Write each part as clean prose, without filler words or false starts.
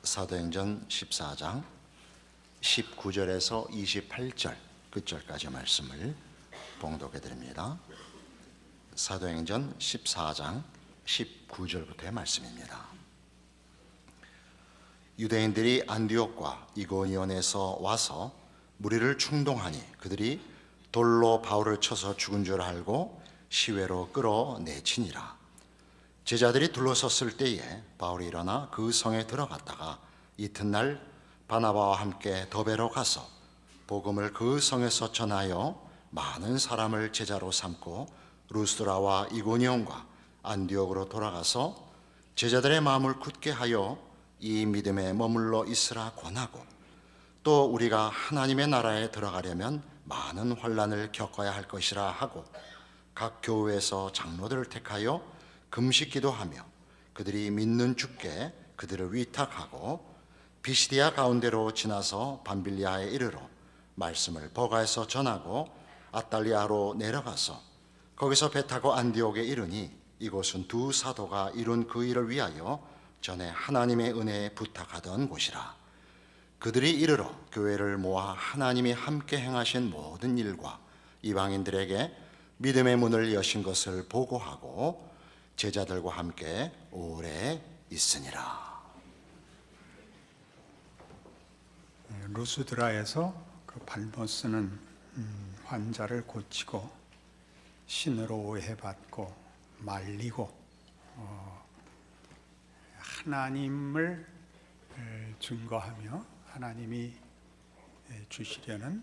사도행전 14장 19절에서 28절 끝절까지 말씀을 봉독해 드립니다. 사도행전 14장 19절부터의 말씀입니다. 유대인들이 안디옥과 이고니온에서 와서 무리를 충동하니 그들이 돌로 바울을 쳐서 죽은 줄 알고 시외로 끌어내치니라. 제자들이 둘러섰을 때에 바울이 일어나 그 성에 들어갔다가 이튿날 바나바와 함께 더베로 가서 복음을 그 성에서 전하여 많은 사람을 제자로 삼고 루스드라와 이고니온과 안디옥으로 돌아가서 제자들의 마음을 굳게 하여 이 믿음에 머물러 있으라 권하고, 또 우리가 하나님의 나라에 들어가려면 많은 환난을 겪어야 할 것이라 하고, 각 교회에서 장로들을 택하여 금식 기도하며 그들이 믿는 주께 그들을 위탁하고, 비시디아 가운데로 지나서 밤빌리아에 이르러 말씀을 버가에서 전하고 아달리아로 내려가서 거기서 배 타고 안디옥에 이르니, 이곳은 두 사도가 이룬 그 일을 위하여 전에 하나님의 은혜에 부탁하던 곳이라. 그들이 이르러 교회를 모아 하나님이 함께 행하신 모든 일과 이방인들에게 믿음의 문을 여신 것을 보고하고 제자들과 함께 오래 있으니라. 루스드라에서 그 발못 쓰는 환자를 고치고 신으로 오해받고 말리고 하나님을 증거하며 하나님이 주시려는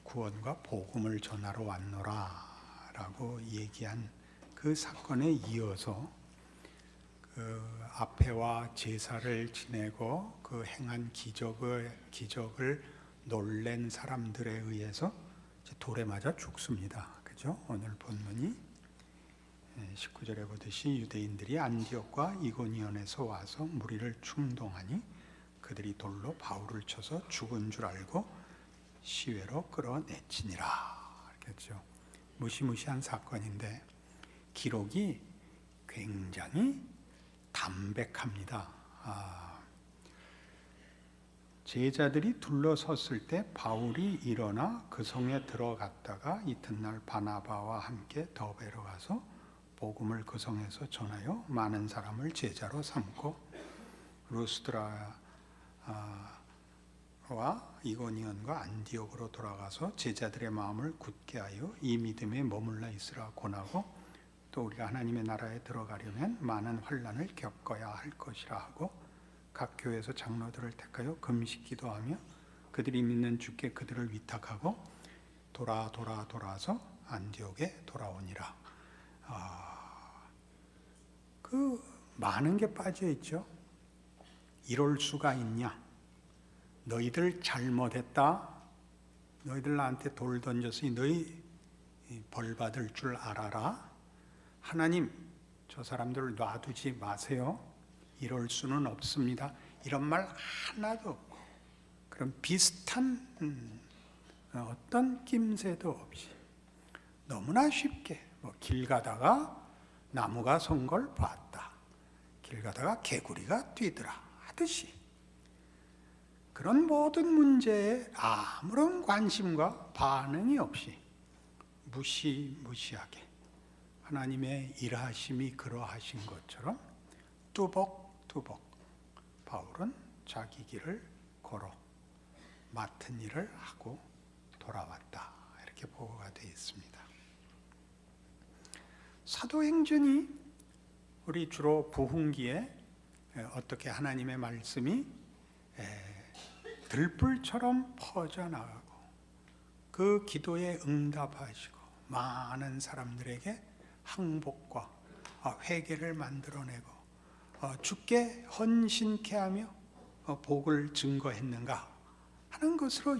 구원과 복음을 전하러 왔노라 라고 얘기한 그 사건에 이어서 그 앞에와 제사를 지내고 그 행한 기적을 놀란 사람들에 의해서 돌에 맞아 죽습니다. 그죠? 오늘 본문이 19절에 보듯이 유대인들이 안디옥과 이고니온에서 와서 무리를 충동하니 그들이 돌로 바울을 쳐서 죽은 줄 알고 시외로 끌어내치니라. 그렇죠? 무시무시한 사건인데 기록이 굉장히 담백합니다. 제자들이 둘러섰을 때 바울이 일어나 그 성에 들어갔다가 이튿날 바나바와 함께 더베로 가서 복음을 그 성에서 전하여 많은 사람을 제자로 삼고 루스드라와 이고니온과 안디옥으로 돌아가서 제자들의 마음을 굳게 하여 이 믿음에 머물러 있으라 권하고, 또 우리가 하나님의 나라에 들어가려면 많은 환난을 겪어야 할 것이라 하고, 각 교회에서 장로들을 택하여 금식 기도하며 그들이 믿는 주께 그들을 위탁하고 돌아서 안디옥에 돌아오니라. 그 많은 게 빠져 있죠. 이럴 수가 있냐? 너희들 잘못했다. 너희들 나한테 돌 던졌으니 너희 벌 받을 줄 알아라. 하나님, 저 사람들을 놔두지 마세요. 이럴 수는 없습니다. 이런 말 하나도 없고, 그런 비슷한 어떤 낌새도 없이 너무나 쉽게 길 가다가 나무가 선 걸 봤다, 길 가다가 개구리가 뛰더라 하듯이 그런 모든 문제에 아무런 관심과 반응이 없이 무시무시하게 하나님의 일하심이 그러하신 것처럼 뚜벅뚜벅 바울은 자기 길을 걸어 맡은 일을 하고 돌아왔다, 이렇게 보고가 되어 있습니다. 사도행전이 우리 주로 부흥기에 어떻게 하나님의 말씀이 들불처럼 퍼져나가고 그 기도에 응답하시고 많은 사람들에게 항복과 회개를 만들어내고 주께 헌신케 하며 복을 증거했는가 하는 것으로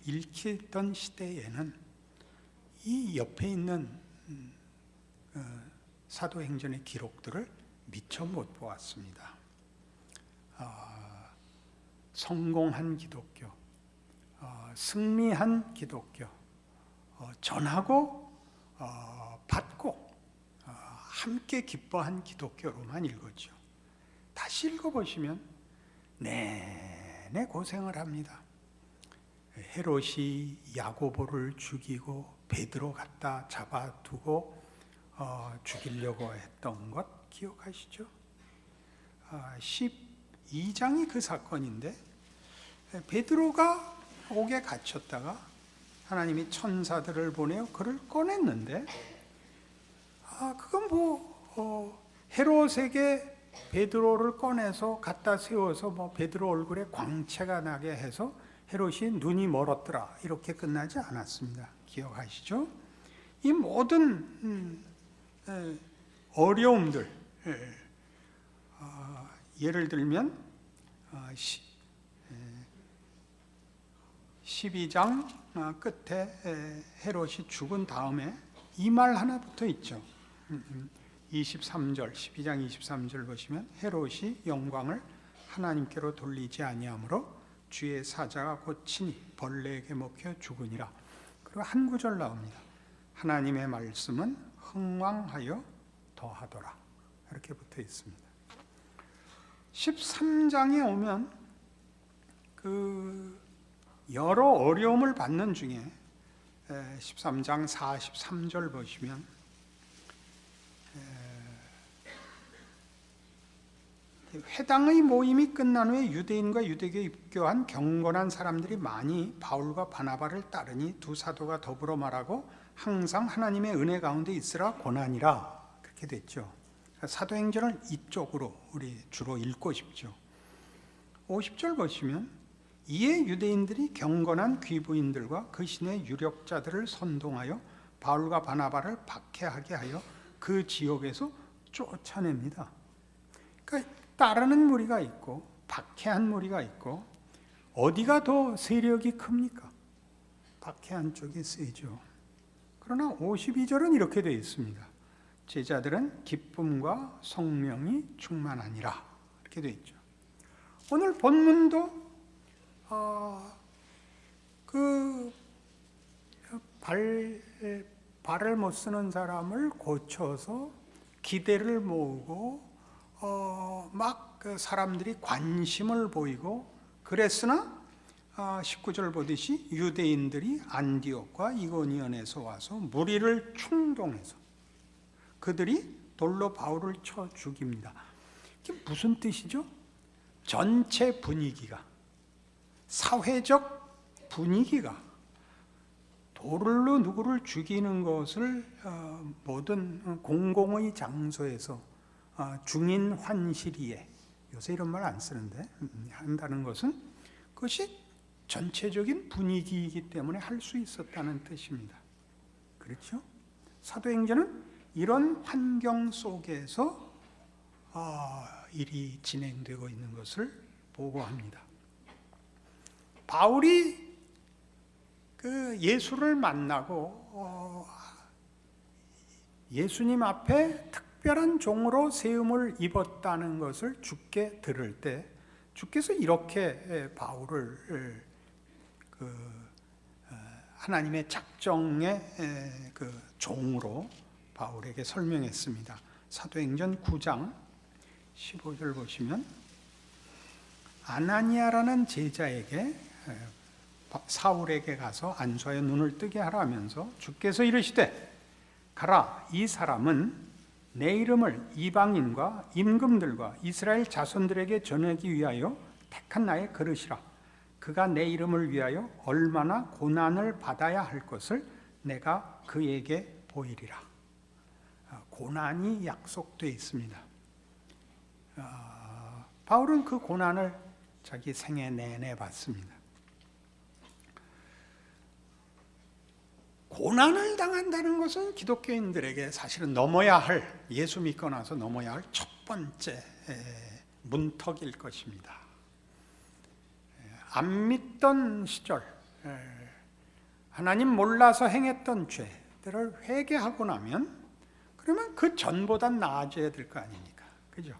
읽히던 시대에는 이 옆에 있는 사도행전의 기록들을 미처 못 보았습니다. 성공한 기독교, 승리한 기독교, 전하고 받고 함께 기뻐한 기독교로만 읽었죠. 다시 읽어보시면 내내 고생을 합니다. 헤롯이 야고보를 죽이고 베드로 갖다 잡아두고 죽이려고 했던 것 기억하시죠? 12장이 그 사건인데, 베드로가 옥에 갇혔다가 하나님이 천사들을 보내어 그를 꺼냈는데, 그건 헤롯에게 베드로를 꺼내서 갖다 세워서 베드로 얼굴에 광채가 나게 해서 헤롯이 눈이 멀었더라 이렇게 끝나지 않았습니다. 기억하시죠? 이 모든 어려움들, 예를 들면 12장 끝에 헤롯이 죽은 다음에 이 말 하나 붙어 있죠. 23절, 12장 23절 보시면 헤롯이 영광을 하나님께로 돌리지 아니하므로 주의 사자가 곧 친히 벌레에게 먹혀 죽으니라. 그리고 한 구절 나옵니다. 하나님의 말씀은 흥왕하여 더하더라. 이렇게 붙어 있습니다. 13장에 오면 그 여러 어려움을 받는 중에 13장 43절 보시면 회당의 모임이 끝난 후에 유대인과 유대교에 입교한 경건한 사람들이 많이 바울과 바나바를 따르니 두 사도가 더불어 말하고 항상 하나님의 은혜 가운데 있으라 고난이라. 그렇게 됐죠. 사도행전을 이쪽으로 우리 주로 읽고 싶죠. 50절 보시면 이에 유대인들이 경건한 귀부인들과 그 신의 유력자들을 선동하여 바울과 바나바를 박해하게 하여 그 지역에서 쫓아냅니다. 그러니까 따르는 무리가 있고 박해한 무리가 있고, 어디가 더 세력이 큽니까? 박해한 쪽이 세죠. 그러나 52절은 이렇게 되어 있습니다. 제자들은 기쁨과 성령이 충만하니라. 이렇게 되어 있죠. 오늘 본문도 발을 못 쓰는 사람을 고쳐서 기대를 모으고 그 사람들이 관심을 보이고 그랬으나 19절 보듯이 유대인들이 안디옥과 이고니온에서 와서 무리를 충동해서 그들이 돌로 바울을 쳐 죽입니다. 이게 무슨 뜻이죠? 전체 분위기가, 사회적 분위기가 돌로 누구를 죽이는 것을 모든 공공의 장소에서 중인 환시리에, 요새 이런 말 안 쓰는데 한다는 것은 그것이 전체적인 분위기이기 때문에 할 수 있었다는 뜻입니다. 그렇죠? 사도행전은 이런 환경 속에서 일이 진행되고 있는 것을 보고합니다. 바울이 예수를 만나고 예수님 앞에 특별한 종으로 세움을 입었다는 것을 주께 들을 때 주께서 이렇게 바울을 하나님의 작정의 종으로 바울에게 설명했습니다. 사도행전 9장 15절 보시면 아나니아라는 제자에게 사울에게 가서 안수하여 눈을 뜨게 하라면서 주께서 이르시되 가라, 이 사람은 내 이름을 이방인과 임금들과 이스라엘 자손들에게 전하기 위하여 택한 나의 그릇이라. 그가 내 이름을 위하여 얼마나 고난을 받아야 할 것을 내가 그에게 보이리라. 고난이 약속되어 있습니다. 바울은 그 고난을 자기 생애 내내 받습니다. 고난을 당한다는 것은 기독교인들에게 사실은 넘어야 할, 예수 믿고 나서 넘어야 할 첫 번째 문턱일 것입니다. 안 믿던 시절 하나님 몰라서 행했던 죄들을 회개하고 나면 그러면 그 전보단 나아져야 될 거 아닙니까? 그죠?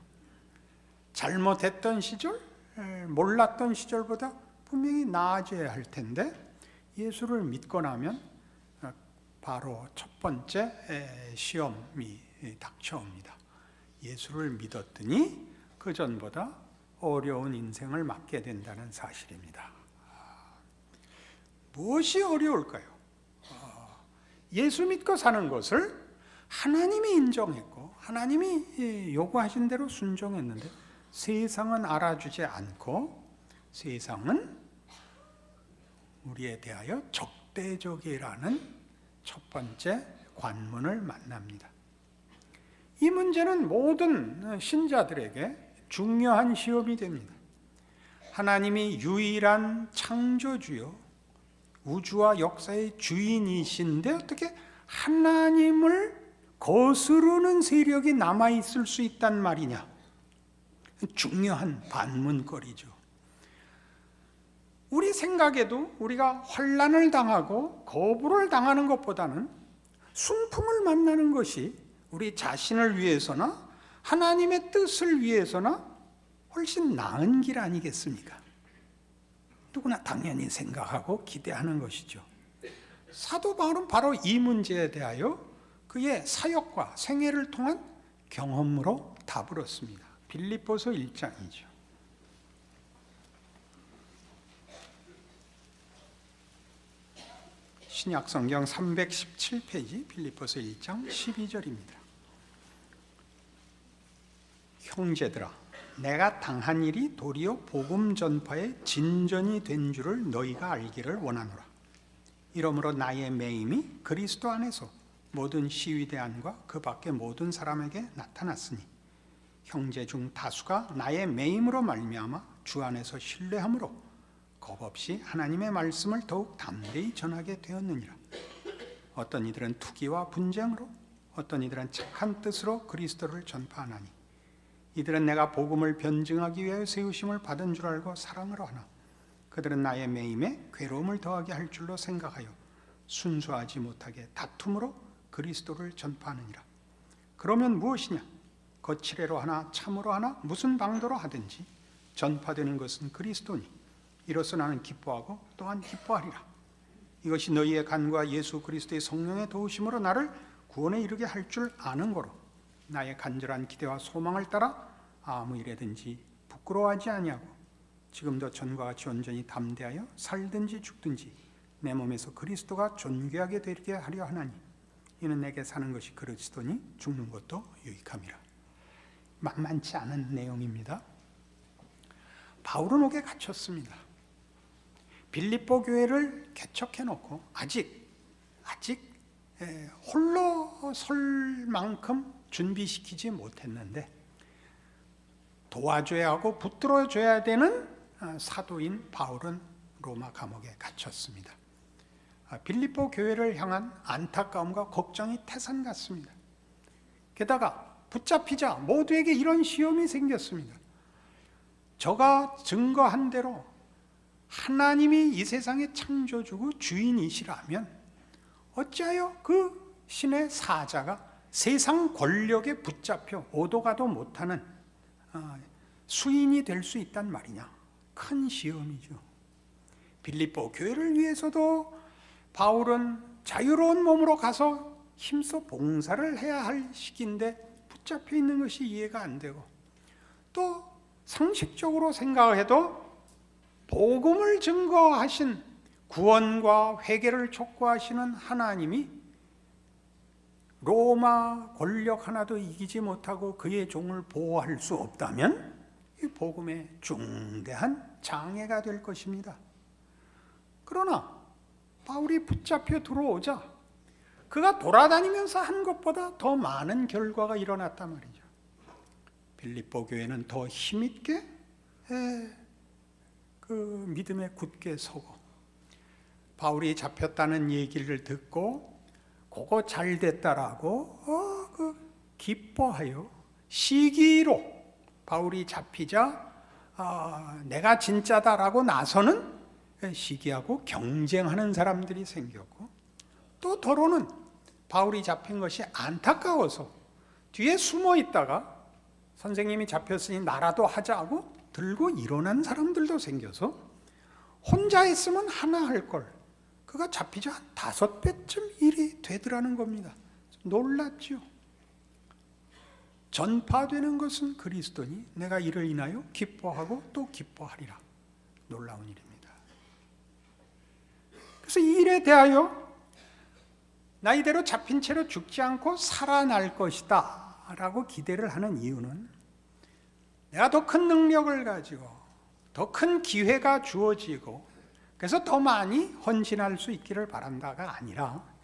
잘못했던 시절, 몰랐던 시절보다 분명히 나아져야 할 텐데 예수를 믿고 나면 바로 첫 번째 시험이 닥쳐옵니다. 예수를 믿었더니 그 전보다 어려운 인생을 맞게 된다는 사실입니다. 무엇이 어려울까요? 예수 믿고 사는 것을 하나님이 인정했고 하나님이 요구하신 대로 순종했는데 세상은 알아주지 않고 세상은 우리에 대하여 적대적이라는 첫 번째 관문을 만납니다. 이 문제는 모든 신자들에게 중요한 시험이 됩니다. 하나님이 유일한 창조주요 우주와 역사의 주인이신데 어떻게 하나님을 거스르는 세력이 남아있을 수 있단 말이냐? 중요한 반문거리죠. 우리 생각에도 우리가 환난을 당하고 거부를 당하는 것보다는 순풍을 만나는 것이 우리 자신을 위해서나 하나님의 뜻을 위해서나 훨씬 나은 길 아니겠습니까? 누구나 당연히 생각하고 기대하는 것이죠. 사도 바울은 바로 이 문제에 대하여 그의 사역과 생애를 통한 경험으로 답을 얻습니다. 빌립보서 1장이죠. 신약성경 317페이지 빌립보서 1장 12절입니다. 형제들아, 내가 당한 일이 도리어 복음 전파의 진전이 된 줄을 너희가 알기를 원하노라. 이러므로 나의 매임이 그리스도 안에서 모든 시위대 안과 그 밖의 모든 사람에게 나타났으니 형제 중 다수가 나의 매임으로 말미암아 주 안에서 신뢰함으로 겁없이 하나님의 말씀을 더욱 담대히 전하게 되었느니라. 어떤 이들은 투기와 분쟁으로 어떤 이들은 착한 뜻으로 그리스도를 전파하나니 이들은 내가 복음을 변증하기 위하여 세우심을 받은 줄 알고 사랑을 하나 그들은 나의 매임에 괴로움을 더하게 할 줄로 생각하여 순수하지 못하게 다툼으로 그리스도를 전파하느니라. 그러면 무엇이냐? 거칠애로 하나 참으로 하나 무슨 방도로 하든지 전파되는 것은 그리스도니 이로써 나는 기뻐하고 또한 기뻐하리라. 이것이 너희의 간과 예수 그리스도의 성령의 도우심으로 나를 구원에 이르게 할 줄 아는 거로 나의 간절한 기대와 소망을 따라 아무 일에든지 부끄러워하지 아니하고 지금도 전과 같이 온전히 담대하여 살든지 죽든지 내 몸에서 그리스도가 존귀하게 되게 하려 하나니 이는 내게 사는 것이 그리스도니 죽는 것도 유익함이라. 만만치 않은 내용입니다. 바울은 옥에 갇혔습니다. 빌립보 교회를 개척해 놓고 아직 홀로 설 만큼 준비시키지 못했는데 도와줘야 하고 붙들어줘야 되는 사도인 바울은 로마 감옥에 갇혔습니다. 빌립보 교회를 향한 안타까움과 걱정이 태산 같습니다. 게다가 붙잡히자 모두에게 이런 시험이 생겼습니다. 저가 증거한 대로 하나님이 이 세상의 창조주고 주인이시라면 어찌하여 그 신의 사자가 세상 권력에 붙잡혀 오도 가도 못하는 수인이 될 수 있단 말이냐. 큰 시험이죠. 빌립보 교회를 위해서도 바울은 자유로운 몸으로 가서 힘써 봉사를 해야 할 시기인데 붙잡혀 있는 것이 이해가 안 되고 또 상식적으로 생각해도 복음을 증거하신 구원과 회개를 촉구하시는 하나님이 로마 권력 하나도 이기지 못하고 그의 종을 보호할 수 없다면 이 복음의 중대한 장애가 될 것입니다. 그러나 바울이 붙잡혀 들어오자 그가 돌아다니면서 한 것보다 더 많은 결과가 일어났단 말이죠. 빌립보 교회는 더 힘있게 그 믿음에 굳게 서고 바울이 잡혔다는 얘기를 듣고 그거 잘 됐다라고 기뻐하여 시기로 바울이 잡히자 내가 진짜다라고 나서는 시기하고 경쟁하는 사람들이 생겼고 또 더러는 바울이 잡힌 것이 안타까워서 뒤에 숨어 있다가 선생님이 잡혔으니 나라도 하자고 들고 일어난 사람들도 생겨서 혼자 했으면 하나 할 걸 그가 잡히자 한 5배쯤 일이 되더라는 겁니다. 놀랍죠. 전파되는 것은 그리스도니 내가 이를 인하여 기뻐하고 또 기뻐하리라. 놀라운 일입니다. 그래서 이 일에 대하여 나이대로 잡힌 채로 죽지 않고 살아날 것이다 라고 기대를 하는 이유는 내가 더 큰 능력을 가지고 더 큰 기회가 주어지고 그래서 더 많이 헌신할 수 있기를 바란다가 아니라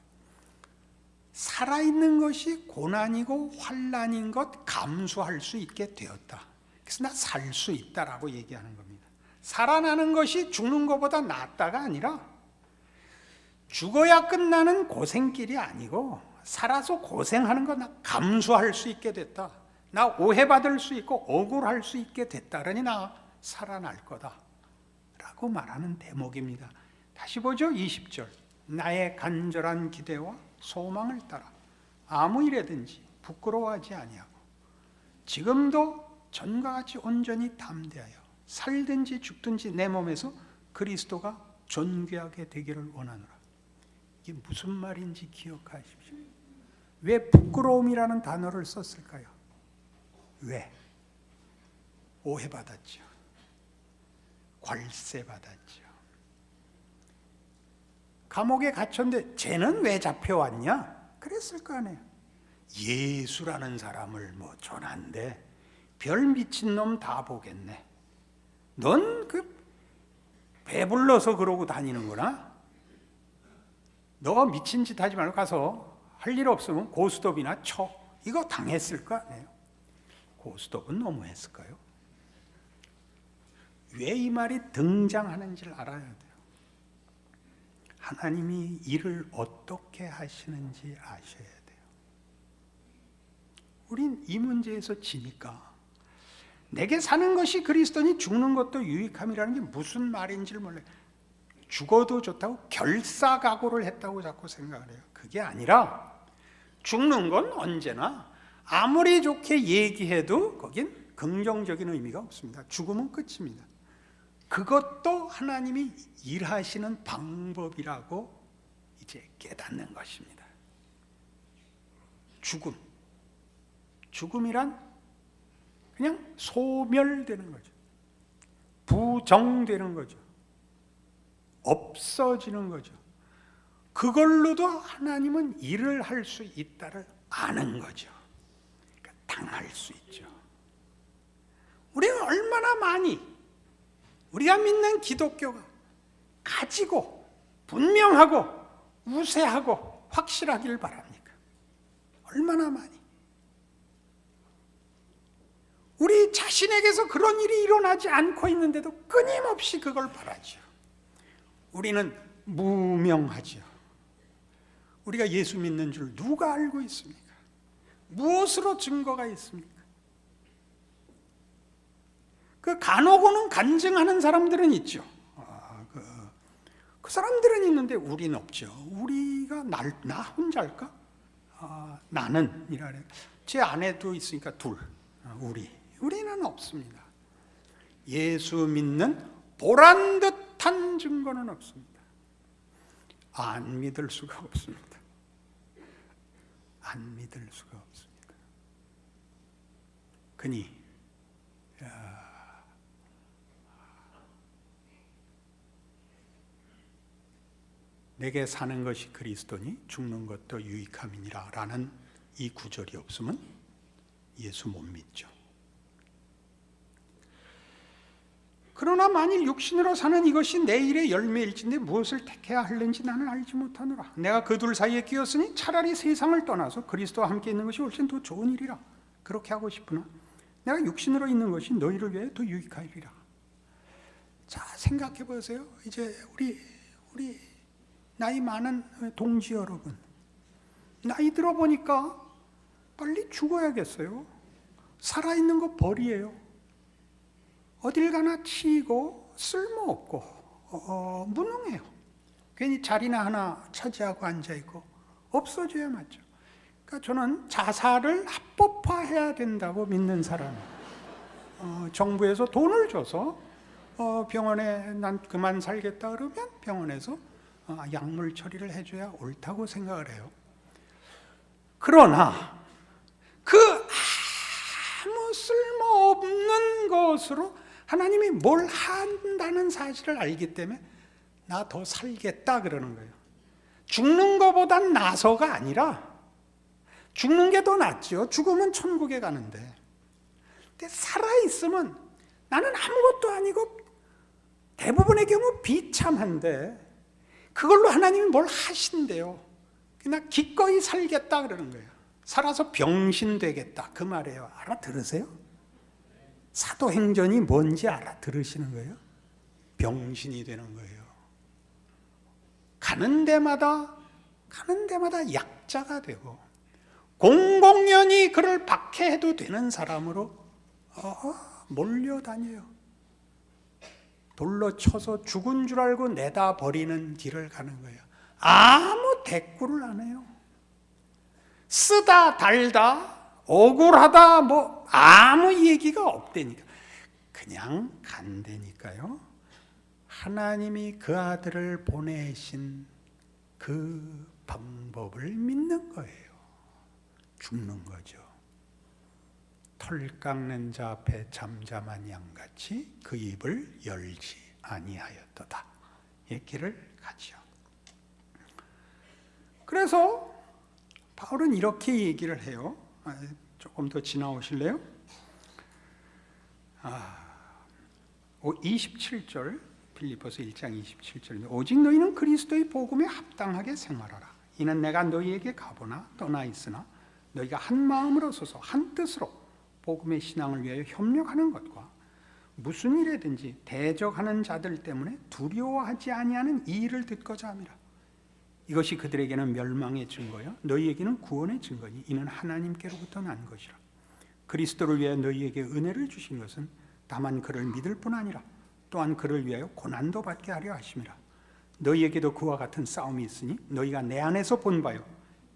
살아있는 것이 고난이고 환난인 것 감수할 수 있게 되었다. 그래서 나 살 수 있다라고 얘기하는 겁니다. 살아나는 것이 죽는 것보다 낫다가 아니라 죽어야 끝나는 고생길이 아니고 살아서 고생하는 거 나 감수할 수 있게 됐다. 나 오해받을 수 있고 억울할 수 있게 됐다라니 나 살아날 거다 라고 말하는 대목입니다. 다시 보죠. 20절. 나의 간절한 기대와 소망을 따라 아무 일에든지 부끄러워하지 아니하고 지금도 전과 같이 온전히 담대하여 살든지 죽든지 내 몸에서 그리스도가 존귀하게 되기를 원하노라. 이게 무슨 말인지 기억하십시오. 왜 부끄러움이라는 단어를 썼을까요? 왜? 오해받았죠. 괄세받았죠. 감옥에 갇혔는데 쟤는 왜 잡혀왔냐? 그랬을 거 아니에요. 예수라는 사람을 뭐 전한데 별 미친놈 다 보겠네. 넌 그 배불러서 그러고 다니는구나. 너가 미친 짓 하지 말고 가서 할 일 없으면 고스톱이나 쳐. 이거 당했을 거 아니에요. 고스톱은 너무했을까요? 왜 이 말이 등장하는지를 알아야 돼요. 하나님이 일을 어떻게 하시는지 아셔야 돼요. 우린 이 문제에서 지니까 내게 사는 것이 그리스도니 죽는 것도 유익함이라는 게 무슨 말인지를 몰라요. 죽어도 좋다고 결사각오를 했다고 자꾸 생각을 해요. 그게 아니라 죽는 건 언제나 아무리 좋게 얘기해도 거긴 긍정적인 의미가 없습니다. 죽음은 끝입니다. 그것도 하나님이 일하시는 방법이라고 이제 깨닫는 것입니다. 죽음이란 그냥 소멸되는 거죠. 부정되는 거죠. 없어지는 거죠. 그걸로도 하나님은 일을 할 수 있다를 아는 거죠. 그러니까 당할 수 있죠. 우리는 얼마나 많이 우리가 믿는 기독교가 가지고 분명하고 우세하고 확실하기를 바랍니까? 얼마나 많이. 우리 자신에게서 그런 일이 일어나지 않고 있는데도 끊임없이 그걸 바라죠. 우리는 무명하죠. 우리가 예수 믿는 줄 누가 알고 있습니까? 무엇으로 증거가 있습니까? 그 간혹은 간증하는 사람들은 있죠. 그 사람들은 있는데 우리는 없죠. 우리가 나 혼자일까? 나는 이라래. 제 아내도 있으니까 둘. 우리는 없습니다. 예수 믿는 보란 듯한 증거는 없습니다. 안 믿을 수가 없습니다. 안 믿을 수가 없습니다. 그니 내게 사는 것이 그리스도니 죽는 것도 유익함이니라 라는 이 구절이 없으면 예수 못 믿죠. 그러나 만일 육신으로 사는 이것이 내 일의 열매일진데 무엇을 택해야 하는지 나는 알지 못하노라. 내가 그 둘 사이에 끼었으니 차라리 세상을 떠나서 그리스도와 함께 있는 것이 훨씬 더 좋은 일이라. 그렇게 하고 싶으나 내가 육신으로 있는 것이 너희를 위해 더 유익하리라. 자, 생각해 보세요. 이제 우리 나이 많은 동지 여러분, 나이 들어 보니까 빨리 죽어야겠어요. 살아있는 거 벌이에요. 어딜 가나 치이고 쓸모없고 무능해요. 괜히 자리나 하나 차지하고 앉아있고 없어져야 맞죠. 그러니까 저는 자살을 합법화해야 된다고 믿는 사람이에요. 정부에서 돈을 줘서 병원에 난 그만 살겠다 그러면 병원에서 약물 처리를 해줘야 옳다고 생각을 해요. 그러나 그 것으로 하나님이 뭘 한다는 사실을 알기 때문에 나 더 살겠다 그러는 거예요. 죽는 것보단 나서가 아니라 죽는 게 더 낫죠. 죽으면 천국에 가는데. 근데 살아있으면 나는 아무것도 아니고 대부분의 경우 비참한데 그걸로 하나님이 뭘 하신대요. 그냥 기꺼이 살겠다 그러는 거예요. 살아서 병신 되겠다 그 말이에요. 알아들으세요? 사도행전이 뭔지 알아들으시는 거예요? 병신이 되는 거예요. 가는 데마다 약자가 되고 공공연히 그를 박해해도 되는 사람으로 몰려다녀요. 돌로 쳐서 죽은 줄 알고 내다 버리는 길을 가는 거예요. 아무 대꾸를 안 해요. 쓰다 달다 억울하다 뭐 아무 얘기가 없다니까. 그냥 간다니까요. 하나님이 그 아들을 보내신 그 방법을 믿는 거예요. 죽는 거죠. 털 깎는 자 앞에 잠잠한 양같이 그 입을 열지 아니하였도다. 이 길을 가죠. 그래서 바울은 이렇게 얘기를 해요. 조금 더 지나오실래요? 27절 빌립보서 1장 27절 오직 너희는 그리스도의 복음에 합당하게 생활하라. 이는 내가 너희에게 가보나 떠나 있으나 너희가 한 마음으로 서서 한 뜻으로 복음의 신앙을 위하여 협력하는 것과 무슨 일에든지 대적하는 자들 때문에 두려워하지 아니하는 이 일을 듣고자 함이라. 이것이 그들에게는 멸망의 증거요 너희에게는 구원의 증거니 이는 하나님께로부터 난 것이라. 그리스도를 위하여 너희에게 은혜를 주신 것은 다만 그를 믿을 뿐 아니라 또한 그를 위하여 고난도 받게 하려 하심이라. 너희에게도 그와 같은 싸움이 있으니 너희가 내 안에서 본 바요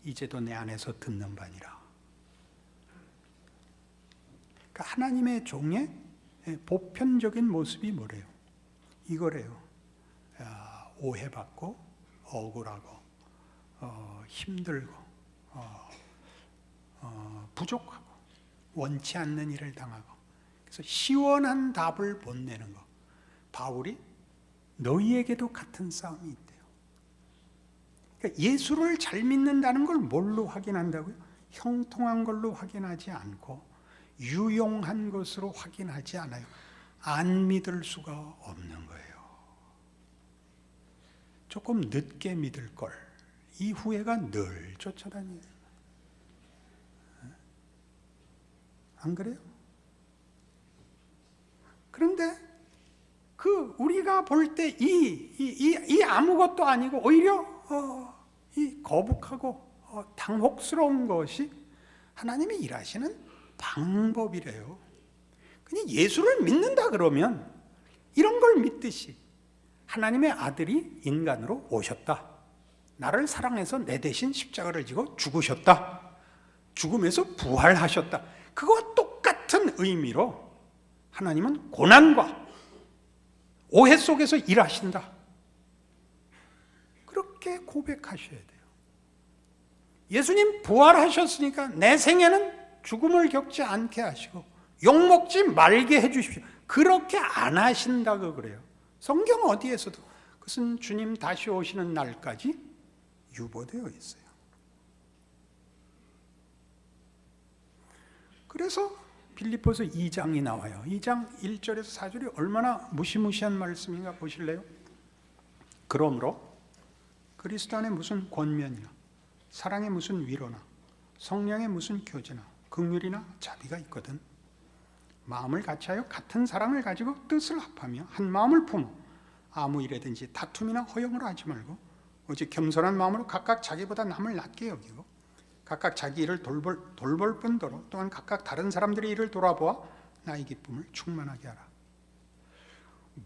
이제도 내 안에서 듣는 바니라. 그러니까 하나님의 종의 보편적인 모습이 뭐래요? 이거래요. 오해받고 억울하고 힘들고 부족하고 원치 않는 일을 당하고 그래서 시원한 답을 못 내는 거. 바울이 너희에게도 같은 싸움이 있대요. 그러니까 예수를 잘 믿는다는 걸 뭘로 확인한다고요? 형통한 걸로 확인하지 않고 유용한 것으로 확인하지 않아요. 안 믿을 수가 없는 거예요. 조금 늦게 믿을 걸. 이 후회가 늘 쫓아다니는. 안 그래요? 그런데 우리가 볼 때 이 아무것도 아니고 오히려 이 거북하고 당혹스러운 것이 하나님이 일하시는 방법이래요. 그냥 예수를 믿는다 그러면 이런 걸 믿듯이 하나님의 아들이 인간으로 오셨다. 나를 사랑해서 내 대신 십자가를 지고 죽으셨다. 죽음에서 부활하셨다. 그거와 똑같은 의미로 하나님은 고난과 오해 속에서 일하신다. 그렇게 고백하셔야 돼요. 예수님 부활하셨으니까 내 생에는 죽음을 겪지 않게 하시고 욕먹지 말게 해주십시오. 그렇게 안 하신다고 그래요. 성경 어디에서도 그것은 주님 다시 오시는 날까지 유보되어 있어요. 그래서 빌립보서 2장이 나와요. 2장 1절에서 4절이 얼마나 무시무시한 말씀인가 보실래요? 그러므로 그리스도 안에 무슨 권면이나 사랑에 무슨 위로나 성령에 무슨 교제나 긍휼이나 자비가 있거든 마음을 같이하여 같은 사랑을 가지고 뜻을 합하며 한 마음을 품어 아무 일에든지 다툼이나 허용을 하지 말고 오직 겸손한 마음으로 각각 자기보다 남을 낮게 여기고 각각 자기 일을 돌볼 뿐더러 또한 각각 다른 사람들의 일을 돌아보아 나의 기쁨을 충만하게 하라.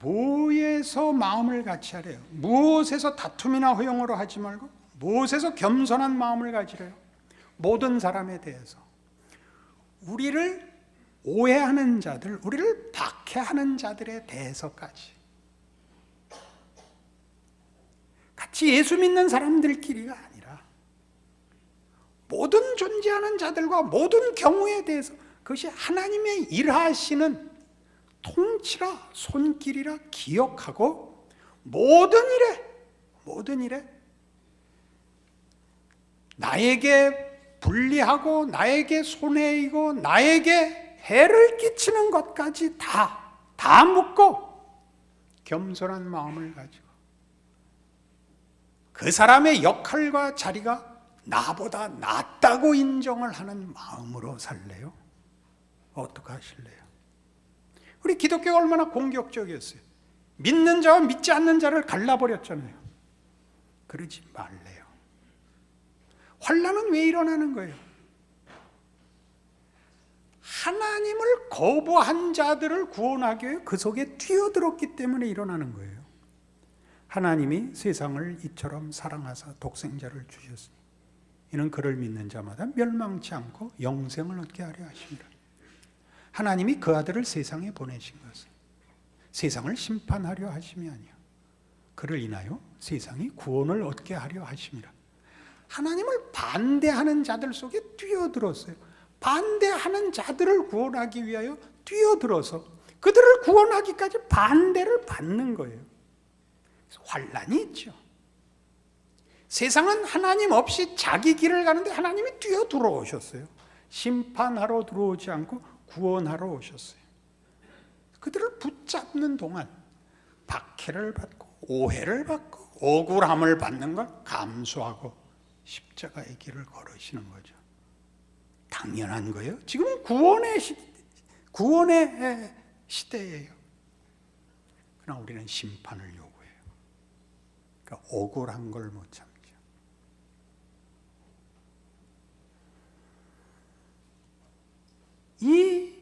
무엇에서 마음을 같이 하래요? 무엇에서 다툼이나 허용으로 하지 말고 무엇에서 겸손한 마음을 가지래요? 모든 사람에 대해서 우리를 오해하는 자들, 우리를 박해하는 자들에 대해서까지 같이 예수 믿는 사람들끼리가 아니라 모든 존재하는 자들과 모든 경우에 대해서 그것이 하나님의 일하시는 통치라 손길이라 기억하고 모든 일에 나에게 불리하고 나에게 손해이고 나에게 해를 끼치는 것까지 다 묻고 겸손한 마음을 가지고 그 사람의 역할과 자리가 나보다 낫다고 인정을 하는 마음으로 살래요? 어떻게 하실래요? 우리 기독교가 얼마나 공격적이었어요. 믿는 자와 믿지 않는 자를 갈라버렸잖아요. 그러지 말래요. 환난은 왜 일어나는 거예요? 하나님을 거부한 자들을 구원하기 위해 그 속에 뛰어들었기 때문에 일어나는 거예요. 하나님이 세상을 이처럼 사랑하사 독생자를 주셨으니 이는 그를 믿는 자마다 멸망치 않고 영생을 얻게 하려 하심이라. 하나님이 그 아들을 세상에 보내신 것은 세상을 심판하려 하심이 아니요 그를 인하여 세상이 구원을 얻게 하려 하심이라. 하나님을 반대하는 자들 속에 뛰어들었어요. 반대하는 자들을 구원하기 위하여 뛰어들어서 그들을 구원하기까지 반대를 받는 거예요. 환난이 있죠. 세상은 하나님 없이 자기 길을 가는데 하나님이 뛰어들어오셨어요. 심판하러 들어오지 않고 구원하러 오셨어요. 그들을 붙잡는 동안 박해를 받고 오해를 받고 억울함을 받는 걸 감수하고 십자가의 길을 걸으시는 거죠. 당연한 거예요. 지금은 구원의 시대예요. 그러나 우리는 심판을 요구해요. 그러니까 억울한 걸 못 참죠. 이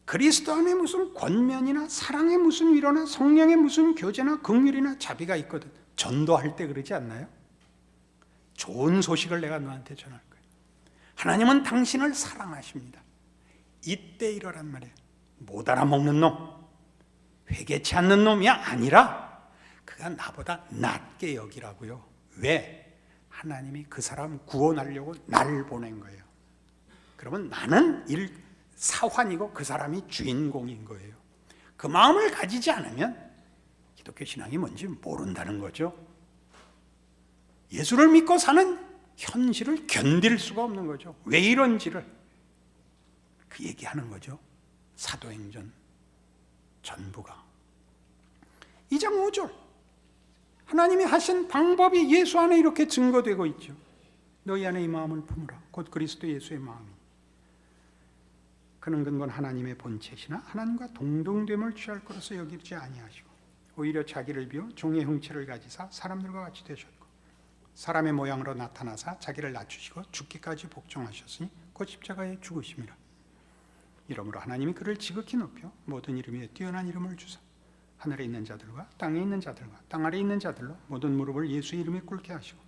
그리스도 안에 무슨 권면이나 사랑의 무슨 위로나 성령의 무슨 교제나 긍휼이나 자비가 있거든. 전도할 때 그러지 않나요? 좋은 소식을 내가 너한테 전할 거예요. 하나님은 당신을 사랑하십니다. 이때 이러란 말이에요. 못 알아먹는 놈, 회개치 않는 놈이 아니라 그가 나보다 낫게 여기라고요. 왜? 하나님이 그 사람 구원하려고 나를 보낸 거예요. 그러면 나는 사환이고 그 사람이 주인공인 거예요. 그 마음을 가지지 않으면 기독교 신앙이 뭔지 모른다는 거죠. 예수를 믿고 사는 현실을 견딜 수가 없는 거죠. 왜 이런지를 그 얘기하는 거죠. 사도행전 전부가 2장 5절 하나님이 하신 방법이 예수 안에 이렇게 증거되고 있죠. 너희 안에 이 마음을 품으라. 곧 그리스도 예수의 마음이 그는 근본 하나님의 본체시나 하나님과 동등됨을 취할 것으로 여기지 아니하시고 오히려 자기를 비워 종의 형체를 가지사 사람들과 같이 되셨고 사람의 모양으로 나타나사 자기를 낮추시고 죽기까지 복종하셨으니 곧 십자가에 죽으심이라. 이러므로 하나님이 그를 지극히 높여 모든 이름 위에 뛰어난 이름을 주사 하늘에 있는 자들과 땅에 있는 자들과 땅 아래에 있는 자들로 모든 무릎을 예수의 이름에 꿇게 하시고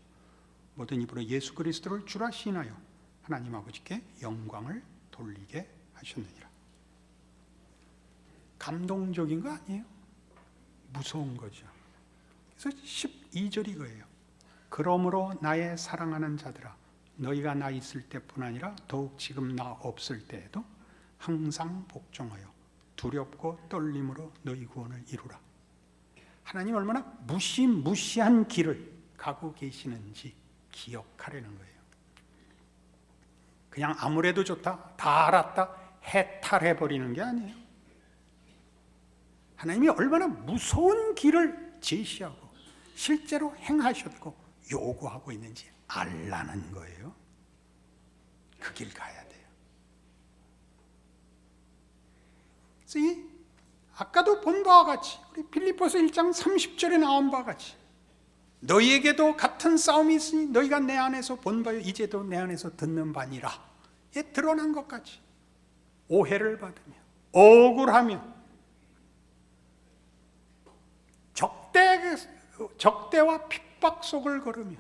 모든 입으로 예수 그리스도를 주라 시인하여 하나님 아버지께 영광을 돌리게 하셨느니라. 감동적인 거 아니에요? 무서운 거죠. 그래서 12절이 이거예요. 그러므로 나의 사랑하는 자들아 너희가 나 있을 때뿐 아니라 더욱 지금 나 없을 때에도 항상 복종하여 두렵고 떨림으로 너희 구원을 이루라. 하나님 얼마나 무시무시한 길을 가고 계시는지 기억하라는 거예요. 그냥 아무래도 좋다, 다 알았다 해탈해버리는 게 아니에요. 하나님이 얼마나 무서운 길을 제시하고 실제로 행하셨고 요구하고 있는지 알라는 거예요. 그 길 가야 돼요. 그래서 아까도 본 바와 같이 우리 빌립보서 1장 30절에 나온 바와 같이 너희에게도 같은 싸움이 있으니 너희가 내 안에서 본 바요 이제도 내 안에서 듣는 바니라. 에 드러난 것 같이 오해를 받으며 억울하며 적대와 핍박 속을 걸으며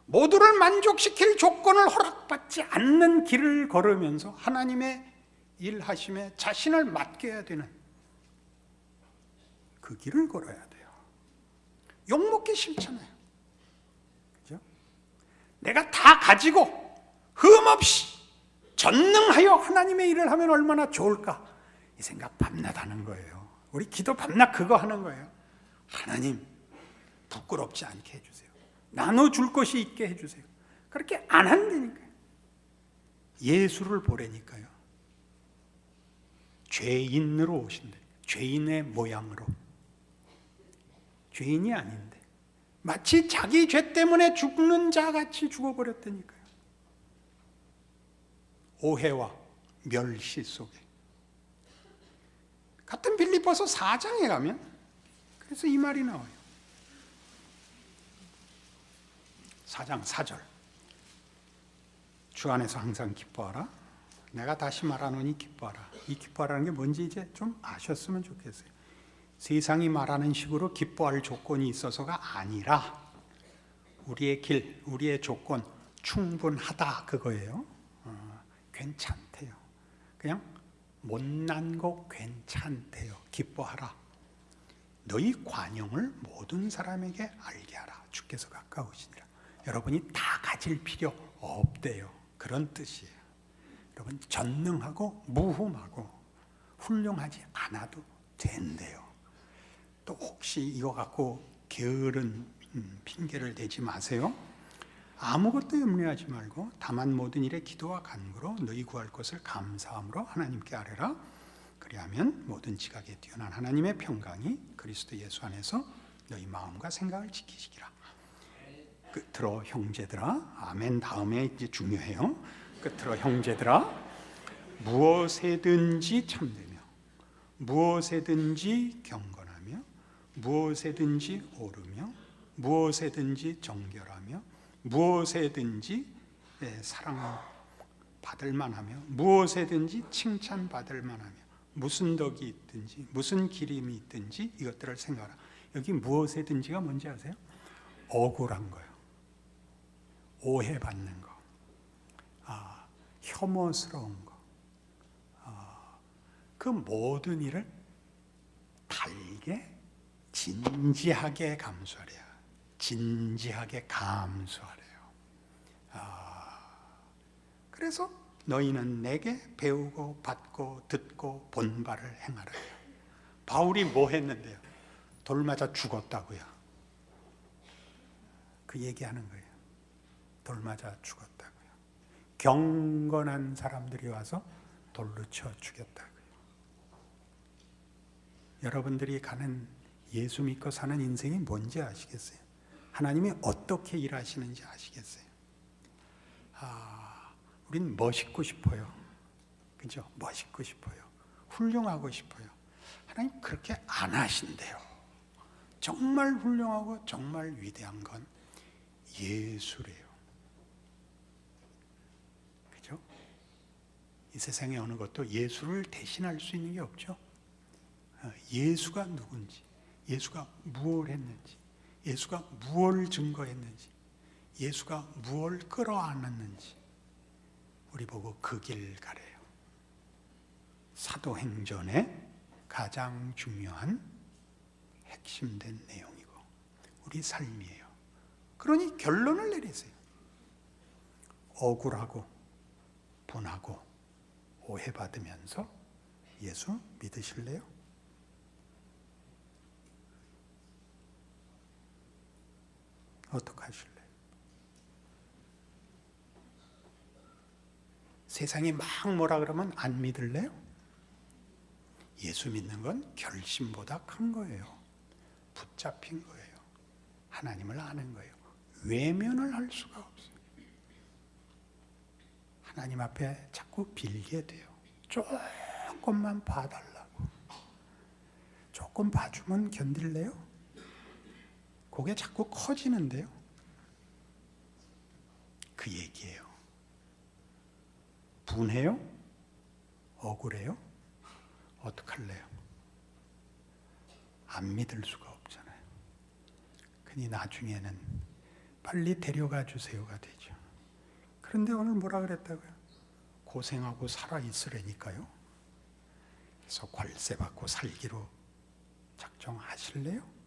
모두를 만족시킬 조건을 허락받지 않는 길을 걸으면서 하나님의 일하심에 자신을 맡겨야 되는 그 길을 걸어야 돼요. 욕먹기 싫잖아요. 그죠? 내가 다 가지고 흠없이 전능하여 하나님의 일을 하면 얼마나 좋을까. 이 생각 밤낮 하는 거예요. 우리 기도 밤낮 그거 하는 거예요. 하나님 부끄럽지 않게 해주세요. 나눠줄 것이 있게 해주세요. 그렇게 안 한다니까요. 예수를 보라니까요. 죄인으로 오신다. 죄인의 모양으로. 죄인이 아닌데 마치 자기 죄 때문에 죽는 자같이 죽어버렸다니까요. 오해와 멸시 속에. 같은 빌립보서 4장에 가면 그래서 이 말이 나와요. 4장 4절. 주 안에서 항상 기뻐하라. 내가 다시 말하노니 기뻐하라. 이 기뻐하라는 게 뭔지 이제 좀 아셨으면 좋겠어요. 세상이 말하는 식으로 기뻐할 조건이 있어서가 아니라 우리의 길, 우리의 조건 충분하다 그거예요. 괜찮대요. 그냥 못난 거 괜찮대요. 기뻐하라. 너희 관용을 모든 사람에게 알게 하라. 주께서 가까우시니라. 여러분이 다 가질 필요 없대요. 그런 뜻이에요. 여러분 전능하고 무흠하고 훌륭하지 않아도 된대요. 또 혹시 이거 갖고 게으른 핑계를 대지 마세요. 아무것도 염려하지 말고 다만 모든 일에 기도와 간구로 너희 구할 것을 감사함으로 하나님께 아뢰라. 그리하면 모든 지각에 뛰어난 하나님의 평강이 그리스도 예수 안에서 너희 마음과 생각을 지키시기라. 끝으로 형제들아, 아멘 다음에 이제 중요해요. 끝으로 형제들아, 무엇에든지 참되며 무엇에든지 경건하며 무엇에든지 오르며 무엇에든지 정결하며 무엇에든지 사랑받을 만하며 무엇에든지 칭찬받을 만하며 무슨 덕이 있든지 무슨 기림이 있든지 이것들을 생각하라. 여기 무엇에든지가 뭔지 아세요? 억울한 거예요. 오해받는 거, 혐오스러운 거, 그 모든 일을 달게 진지하게 감수하래요. 진지하게 감수하래요. 그래서 너희는 내게 배우고 받고 듣고 본 바를 행하라. 바울이 뭐 했는데요? 돌 맞아 죽었다고요. 그 얘기하는 거예요. 돌 맞아 죽었다고요. 경건한 사람들이 와서 돌로 쳐 죽였다고요. 여러분들이 가는 예수 믿고 사는 인생이 뭔지 아시겠어요? 하나님이 어떻게 일하시는지 아시겠어요? 우린 멋있고 싶어요. 그죠? 멋있고 싶어요. 훌륭하고 싶어요. 하나님 그렇게 안 하신대요. 정말 훌륭하고 정말 위대한 건 예수래요. 그죠? 이 세상에 어느 것도 예수를 대신할 수 있는 게 없죠. 예수가 누군지, 예수가 무엇을 했는지, 예수가 무엇을 증거했는지, 예수가 무엇을 끌어안았는지 우리 보고 그 길 가래요. 사도행전의 가장 중요한 핵심된 내용이고 우리 삶이에요. 그러니 결론을 내리세요. 억울하고 분하고 오해받으면서 예수 믿으실래요? 어떡하실래요? 세상이 막 뭐라 그러면 안 믿을래요? 예수 믿는 건 결심보다 큰 거예요. 붙잡힌 거예요. 하나님을 아는 거예요. 외면을 할 수가 없어요. 하나님 앞에 자꾸 빌게 돼요. 조금만 봐달라고. 조금 봐주면 견딜래요? 그게 자꾸 커지는데요. 그 얘기예요. 분해요? 억울해요? 어떡할래요? 안 믿을 수가 없잖아요. 그니 나중에는 빨리 데려가 주세요가 되죠. 그런데 오늘 뭐라 그랬다고요? 고생하고 살아있으라니까요. 그래서 관세 받고 살기로 작정하실래요?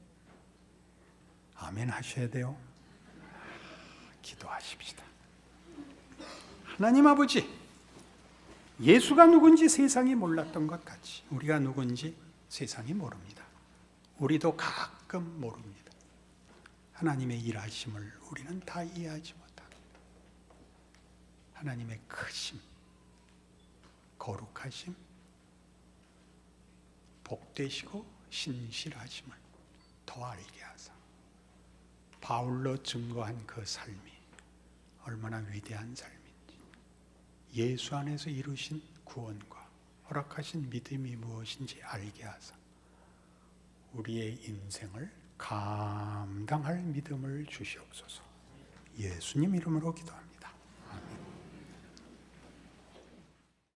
아멘 하셔야 돼요. 기도하십시다. 하나님 아버지, 예수가 누군지 세상이 몰랐던 것 같이 우리가 누군지 세상이 모릅니다. 우리도 가끔 모릅니다. 하나님의 일하심을 우리는 다 이해하지 못합니다. 하나님의 크심, 거룩하심, 복되시고 신실하심을 더 알게 하사 바울로 증거한 그 삶이 얼마나 위대한 삶인지, 예수 안에서 이루신 구원과 허락하신 믿음이 무엇인지 알게 하사 우리의 인생을 감당할 믿음을 주시옵소서. 예수님 이름으로 기도합니다.